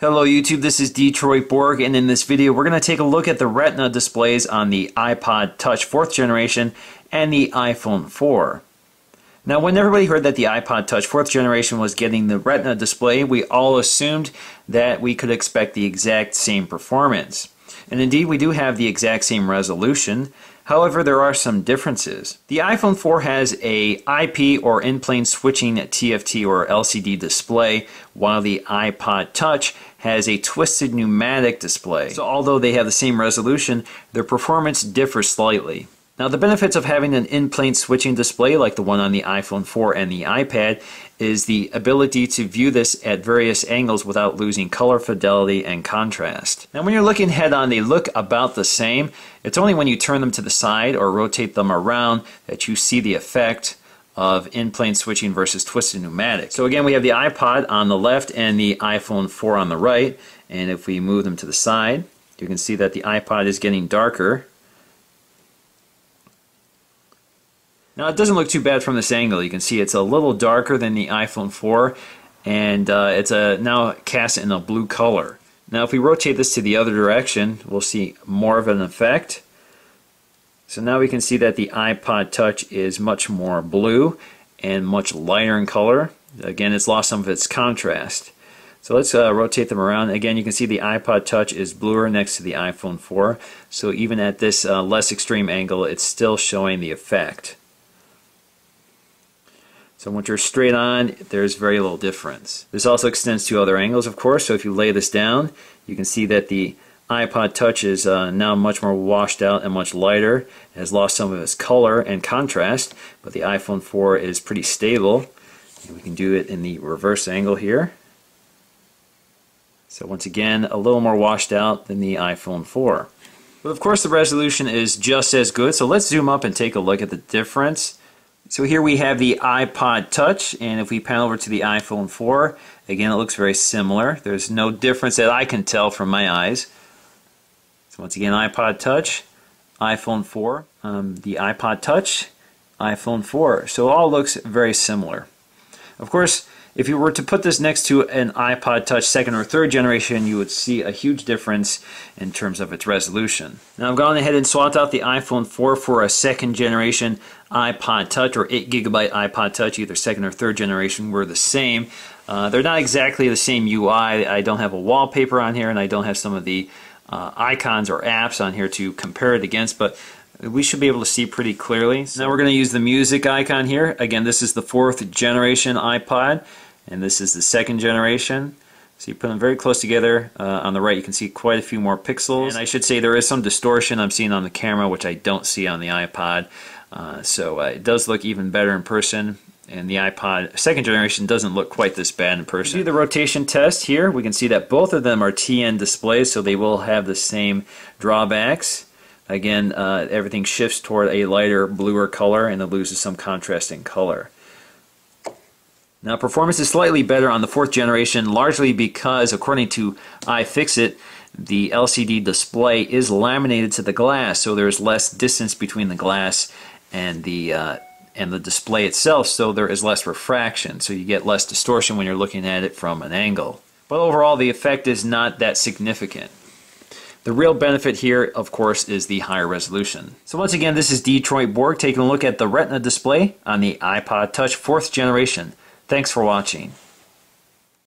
Hello YouTube, this is Detroit Borg, and in this video we're going to take a look at the Retina displays on the iPod Touch 4th generation and the iPhone 4. Now when everybody heard that the iPod Touch 4th generation was getting the Retina display, we all assumed that we could expect the exact same performance. And indeed we do have the exact same resolution. However, there are some differences. The iPhone 4 has a IP or in-plane switching TFT or LCD display, while the iPod Touch has a twisted pneumatic display. So although they have the same resolution, their performance differs slightly. Now the benefits of having an in-plane switching display like the one on the iPhone 4 and the iPad is the ability to view this at various angles without losing color fidelity and contrast. Now when you're looking head on, they look about the same. It's only when you turn them to the side or rotate them around that you see the effect of in-plane switching versus twisted pneumatic. So again, we have the iPod on the left and the iPhone 4 on the right, and if we move them to the side, you can see that the iPod is getting darker. Now it doesn't look too bad from this angle. You can see it's a little darker than the iPhone 4, and it's now cast in a blue color. Now if we rotate this to the other direction, we'll see more of an effect. So now we can see that the iPod Touch is much more blue and much lighter in color. Again, it's lost some of its contrast. So let's rotate them around. Again, you can see the iPod Touch is bluer next to the iPhone 4. So even at this less extreme angle, it's still showing the effect. So once you're straight on, there's very little difference. This also extends to other angles, of course. So if you lay this down, you can see that the iPod Touch is now much more washed out and much lighter. It has lost some of its color and contrast, but the iPhone 4 is pretty stable. And we can do it in the reverse angle here. So once again, a little more washed out than the iPhone 4. But of course the resolution is just as good, so let's zoom up and take a look at the difference. So here we have the iPod Touch, and if we pan over to the iPhone 4, again it looks very similar. There's no difference that I can tell from my eyes. So once again, iPod Touch, iPhone 4, the iPod Touch, iPhone 4. So it all looks very similar. Of course, if you were to put this next to an iPod Touch 2nd or 3rd generation, you would see a huge difference in terms of its resolution. Now I've gone ahead and swapped out the iPhone 4 for a 2nd generation iPod Touch or 8GB iPod Touch, either 2nd or 3rd generation were the same. They're not exactly the same UI. I don't have a wallpaper on here, and I don't have some of the icons or apps on here to compare it against, but we should be able to see pretty clearly. So now we're going to use the music icon here. Again, this is the 4th generation iPod, and this is the 2nd generation. So you put them very close together. On the right you can see quite a few more pixels. And I should say there is some distortion I'm seeing on the camera, which I don't see on the iPod. So it does look even better in person. And the iPod 2nd generation doesn't look quite this bad in person. Do the rotation test here. We can see that both of them are TN displays, so they will have the same drawbacks. Again, everything shifts toward a lighter, bluer color, and it loses some contrast in color. Now, performance is slightly better on the 4th generation, largely because, according to iFixit, the LCD display is laminated to the glass, so there's less distance between the glass and the display itself, so there is less refraction, so you get less distortion when you're looking at it from an angle. But overall, the effect is not that significant. The real benefit here, of course, is the higher resolution. So once again, this is Detroit Borg taking a look at the Retina display on the iPod Touch 4th generation. Thanks for watching.